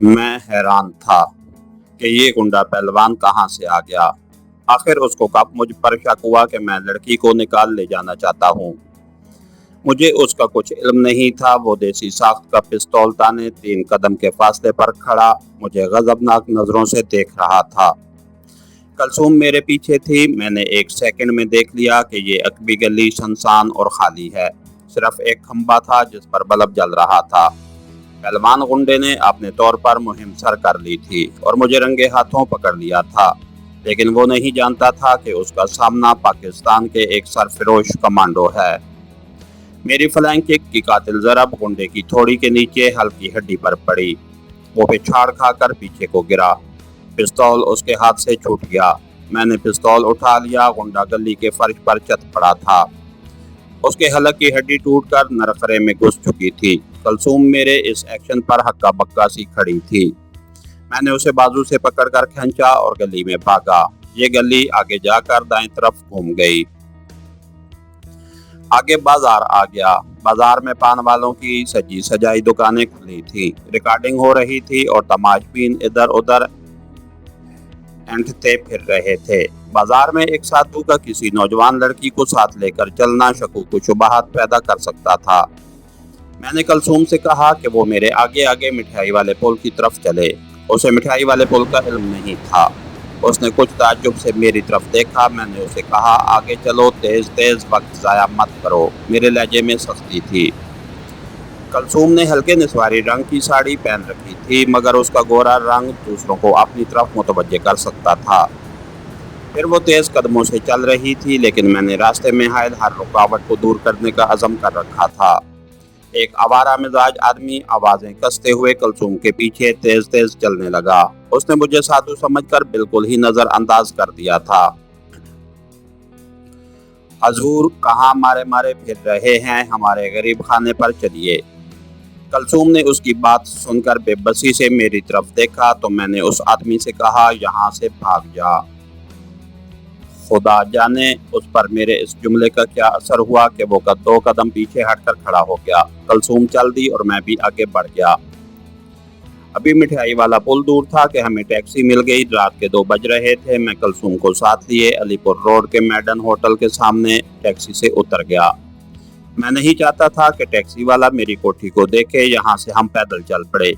मैं हैरान था कि ये गुंडा पहलवान कहाँ से आ गया। आखिर उसको कब मुझ पर शक हुआ कि मैं लड़की को निकाल ले जाना चाहता हूँ। मुझे उसका कुछ इल्म नहीं था। वो देसी साख्त का पिस्तौल ताने 3 कदम के फासले पर खड़ा मुझे गजबनाक नजरों से देख रहा था। कलसूम मेरे पीछे थी। मैंने एक सेकंड में देख लिया कि ये अकबी गली सुनसान और खाली है। सिर्फ एक खंबा था जिस पर बल्ब जल रहा था। पहलवान गुंडे ने अपने तौर पर मुहिम सर कर ली थी और मुझे रंगे हाथों पकड़ लिया था, लेकिन वो नहीं जानता था कि उसका सामना पाकिस्तान के एक सरफरोश कमांडो है। मेरी फ्लैंक किक की कातिल ज़रब गुंडे की थोड़ी के नीचे हल्की हड्डी पर पड़ी। वो पिछाड़ खाकर पीछे को गिरा। पिस्तौल उसके हाथ से छूट गया। मैंने पिस्तौल उठा लिया। गुंडा गली के फर्श पर चत पड़ा था। उसके हलक की हड्डी टूटकर नरखरे में घुस चुकी थी। कलसूम मेरे इस एक्शन पर हक्का बक्का सी खड़ी थी। मैंने उसे बाजू से पकड़कर खींचा और गली में भागा। ये गली आगे जाकर दाएं तरफ घूम गई। आगे बाजार आ गया। बाजार में पान वालों की सजी सजाई दुकानें खुली थी। रिकॉर्डिंग हो रही थी और तमाशबीन इधर उधर ऐंठते फिर रहे थे। बाजार में एक साधु का किसी नौजवान लड़की को साथ लेकर चलना शकूक शुबहात पैदा कर सकता था। मैंने कलसूम से कहा कि वो मेरे आगे आगे मिठाई वाले पुल की तरफ चले। उसे मिठाई वाले पुल का इल्म नहीं था। उसने कुछ ताज्जुब से मेरी तरफ देखा। मैंने उसे कहा, आगे चलो, तेज तेज, वक्त ज़ाया मत करो। मेरे लहजे में सख्ती थी। कलसूम ने हल्के निस्वारी रंग की साड़ी पहन रखी थी, मगर उसका गोरा रंग दूसरों को अपनी तरफ मुतवज्जे कर सकता था। फिर वो तेज़ कदमों से चल रही थी, लेकिन मैंने रास्ते में हायल हर रुकावट को दूर करने का अज़म कर रखा था। एक आवारा मिजाज आदमी आवाज़ें कसते हुए कलसूम के पीछे तेज तेज चलने लगा। उसने मुझे साधु समझकर बिल्कुल ही नजरअंदाज कर दिया था। हजूर, कहाँ मारे मारे फिर रहे हैं? हमारे गरीब खाने पर चलिए। कलसूम ने उसकी बात सुनकर बेबसी से मेरी तरफ देखा तो मैंने उस आदमी से कहा, यहाँ से भाग जा। खुदा जाने उस पर मेरे इस जुमले का क्या असर हुआ कि वो 2 कदम पीछे हटकर खड़ा हो गया। कलसूम चल दी और मैं भी आगे बढ़ गया। अभी मिठाई वाला पुल दूर था कि हमें टैक्सी मिल गई। रात के 2 बज रहे थे। मैं कलसूम को साथ लिए अलीपुर रोड के मैडन होटल के सामने टैक्सी से उतर गया। मैं नहीं चाहता था कि टैक्सी वाला मेरी कोठी को देखे। यहाँ से हम पैदल चल पड़े।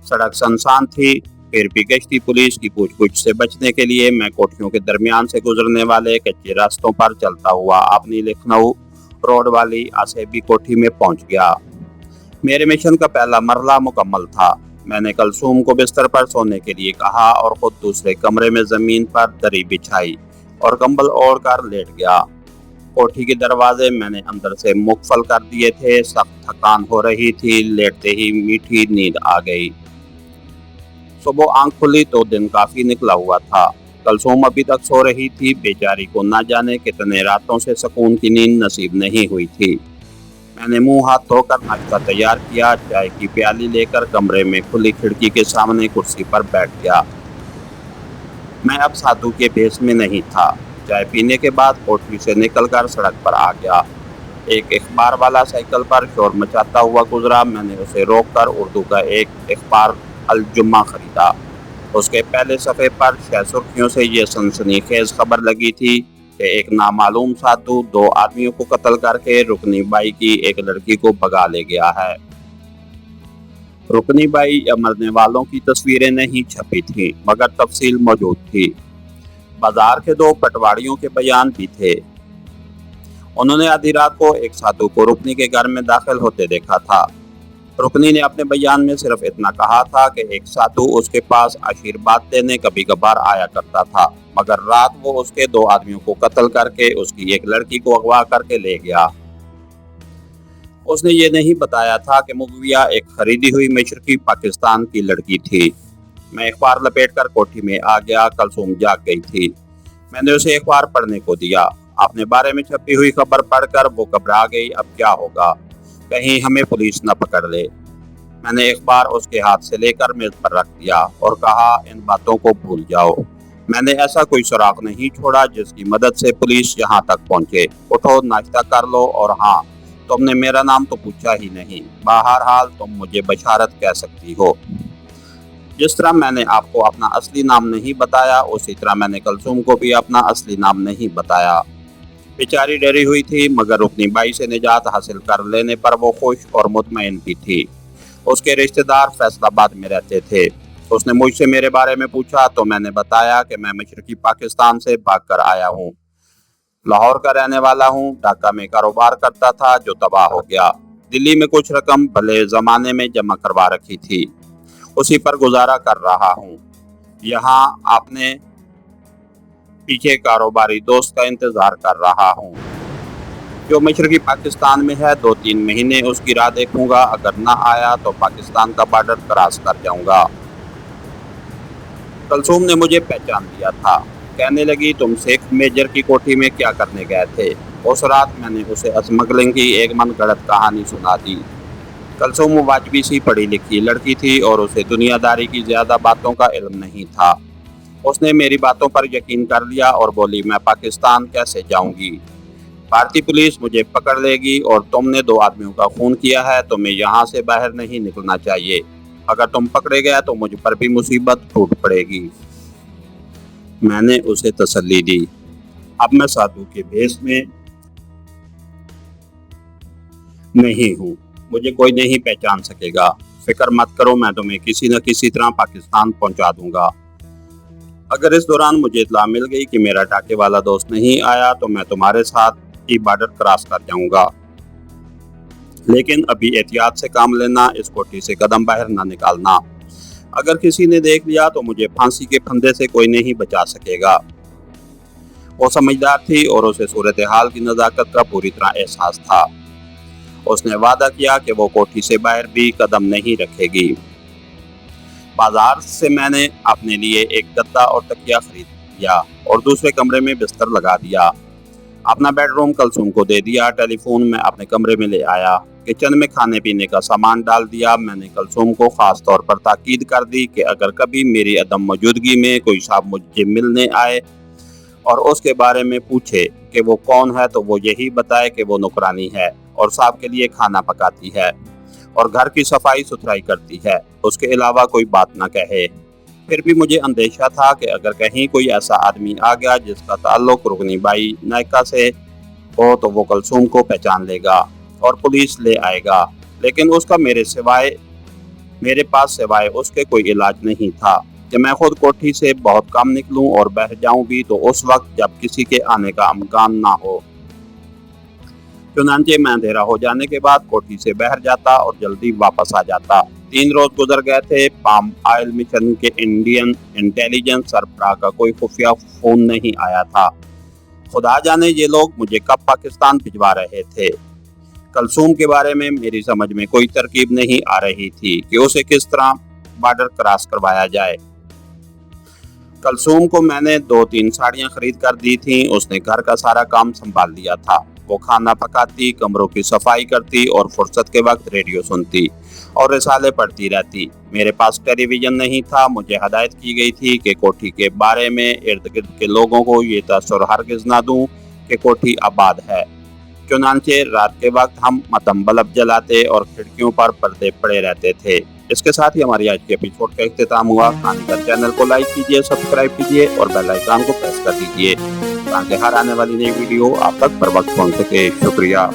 सड़क सुनसान थी। फिर भी गश्ती पुलिस की पूछ-पूछ से बचने के लिए मैं कोठियों के दरमियान से गुजरने वाले कच्चे रास्तों पर चलता हुआ अपनी लखनऊ रोड वाली आसेबी कोठी में पहुंच गया। मेरे मिशन का पहला मरला मुकम्मल था। मैंने कलसूम को बिस्तर पर सोने के लिए कहा और खुद दूसरे कमरे में जमीन पर दरी बिछाई और कंबल ओढ़ कर लेट गया। कोठी के दरवाजे मैंने अंदर से मुकफल कर दिए थे। सख्त थकान हो रही थी। लेटते ही मीठी नींद आ गई। सुबह आंख खुली तो दिन काफी निकला हुआ था। कलसूम अभी तक सो रही थी। बेचारी को ना जाने कितने रातों से सुकून की नींद नसीब नहीं हुई थी। मैंने मुंह हाथ धोकर नाश्ता तैयार किया। चाय की प्याली लेकर कमरे में खुली खिड़की के सामने कुर्सी पर बैठ गया। मैं अब साधु के भेष में नहीं था। चाय पीने के बाद कोठरी से निकलकर सड़क पर आ गया। एक अखबार वाला साइकिल पर शोर मचाता हुआ गुजरा। मैंने उसे रोककर उर्दू का एक अखबार अल जुम्मा खरीदा। उसके पहले सफ़े पर 6 सुर्खियों से ये सनसनीखेज खबर लगी थी कि एक नामालूम साधु 2 आदमियों को कत्ल करके रुकनी बाई की एक लड़की को भगा ले गया है। रुकनी बाई या मरने वालों की तस्वीरें नहीं छपी थी, मगर तफसील मौजूद थी। बाजार के 2 पटवारियों के बयान भी थे। उन्होंने आधी रात को एक साधु को रुकनी के घर में दाखिल होते देखा था। रुकनी ने अपने बयान में सिर्फ इतना कहा था कि एक साधु उसके पास आशीर्वाद देने कभी कभार आया करता था, मगर रात वो उसके 2 आदमियों को कत्ल करके उसकी एक लड़की को अगवा करके ले गया। उसने ये नहीं बताया था कि मुगविया एक खरीदी हुई मशरकी पाकिस्तान की लड़की थी। मैं अखबार लपेटकर कोठी में आ गया। कलसूम जाग गई थी। मैंने उसे अखबार पढ़ने को दिया। अपने बारे में छपी हुई खबर पढ़कर वो घबरा गई। अब क्या होगा, कहीं हमें पुलिस न पकड़ ले। मैंने अखबार उसके हाथ से लेकर मेज पर रख दिया और कहा, इन बातों को भूल जाओ। मैंने ऐसा कोई सुराग नहीं छोड़ा जिसकी मदद से पुलिस यहाँ तक पहुँचे। उठो, नाश्ता कर लो। और हाँ, तुमने मेरा नाम तो पूछा ही नहीं। बहरहाल तुम मुझे बशारत कह सकती हो। जिस तरह मैंने आपको अपना असली नाम नहीं बताया, उसी तरह मैंने कलसूम को भी अपना असली नाम नहीं बताया। बेचारी डरी हुई थी, मगर रुकनी बाई से निजात हासिल कर लेने पर वो खुश और मुतमईन भी थी। उसके रिश्तेदार फैसलाबाद में रहते थे। उसने मुझसे मेरे बारे में पूछा तो मैंने बताया कि मैं मशरकी पाकिस्तान से भागकर आया हूँ, लाहौर का रहने वाला हूँ। ढाका में कारोबार करता था जो तबाह हो गया। दिल्ली में कुछ रकम भले जमाने में जमा करवा रखी थी, उसी पर गुजारा कर रहा हूँ। यहाँ आपने पीछे कारोबारी दोस्त का इंतजार कर रहा हूँ जो मशरकी पाकिस्तान में है। 2-3 महीने उसकी राह देखूंगा, अगर ना आया तो पाकिस्तान का बॉर्डर क्रॉस कर जाऊंगा। कलसूम ने मुझे पहचान लिया था। कहने लगी, तुम शेख मेजर की कोठी में क्या करने गए थे? उस रात मैंने उसे स्मगलिंग की एक मनगढ़ंत कहानी सुना दी। कलसूम वाजबी सी पढ़ी लिखी लड़की थी और उसे दुनियादारी की ज्यादा बातों का इल्म नहीं था। उसने मेरी बातों पर यकीन कर लिया और बोली, मैं पाकिस्तान कैसे जाऊंगी? भारतीय पुलिस मुझे पकड़ लेगी और तुमने 2 आदमियों का खून किया है, तुम्हें यहाँ से बाहर नहीं निकलना चाहिए। अगर तुम पकड़े गए तो मुझ पर भी मुसीबत टूट पड़ेगी। मैंने उसे तसल्ली दी, अब मैं साधु के भेष में नहीं हूँ, मुझे कोई नहीं पहचान सकेगा। फिक्र मत करो, मैं तुम्हें किसी न किसी तरह पाकिस्तान पहुंचा दूंगा। अगर इस दौरान मुझे इत्तला मिल गई कि मेरा टाके वाला दोस्त नहीं आया तो मैं तुम्हारे साथ ही बॉर्डर क्रॉस कर जाऊंगा। लेकिन अभी एहतियात से काम लेना, इस कोठी से कदम बाहर ना निकालना। अगर किसी ने देख लिया तो मुझे फांसी के फंदे से कोई नहीं बचा सकेगा। वो समझदार थी और उसे सूरत हाल की नज़ाकत का पूरी तरह एहसास था। उसने वादा किया कि वो कोठी से बाहर भी कदम नहीं रखेगी। बाजार से मैंने अपने लिए एक गद्दा और तकिया खरीद लिया और दूसरे कमरे में बिस्तर लगा दिया। अपना बेडरूम कलसूम को दे दिया। टेलीफोन में अपने कमरे में ले आया। किचन में खाने पीने का सामान डाल दिया। मैंने कलसूम को खास तौर पर ताकीद कर दी कि अगर कभी मेरी अदम मौजूदगी में कोई साहब मुझे मिलने आए और उसके बारे में पूछे कि वो कौन है तो वो यही बताए कि वो नौकरानी है और साहब के लिए खाना पकाती है और घर की सफाई सुथराई करती है, उसके अलावा कोई बात ना कहे। फिर भी मुझे अंदेशा था कि अगर कहीं कोई ऐसा आदमी आ गया जिसका ताल्लुक रुकनी बाई नायका से हो तो वो कलसूम को पहचान लेगा और पुलिस ले आएगा। लेकिन उसका मेरे पास सिवाय उसके कोई इलाज नहीं था कि मैं खुद कोठी से बहुत कम निकलूं और बह जाऊं भी तो उस वक्त जब किसी के आने का इम्कान ना हो। चुनांचे मैं अंधेरा हो जाने के बाद कोठी से बाहर जाता और जल्दी वापस आ जाता। 3 रोज गुजर गए थे। पाम ऑयल मिशन के इंडियन इंटेलिजेंस सरबराह का कोई खुफिया फोन नहीं आया था। खुदा जाने ये लोग मुझे कब पाकिस्तान भिजवा रहे थे। कलसूम के बारे में मेरी समझ में कोई तरकीब नहीं आ रही थी कि उसे किस तरह बॉर्डर क्रॉस करवाया जाए। कलसूम को मैंने 2-3 साड़ियाँ खरीद कर दी थी। उसने घर का सारा काम संभाल लिया था। वो खाना पकाती, कमरों की सफाई करती और फुर्सत के वक्त रेडियो सुनती और रिसाले पढ़ती रहती। मेरे पास टेलीविज़न नहीं था। मुझे हदायत की गई थी कि कोठी के बारे में इर्द गिर्द के लोगों को ये तसव्वुर हरगिज़ ना दूं कि कोठी आबाद है। चुनांचे रात के वक्त हम मतम बल्ब जलाते और खिड़कियों पर पर्दे पड़े रहते थे। इसके साथ ही हमारी आज के एपिसोड का इख्तिताम हुआ। खानगर चैनल को लाइक कीजिए, सब्सक्राइब कीजिए और बेल आइकन को प्रेस कर दीजिए ताकि हर आने वाली नई वीडियो आप तक बर वक्त पहुंच सके। शुक्रिया।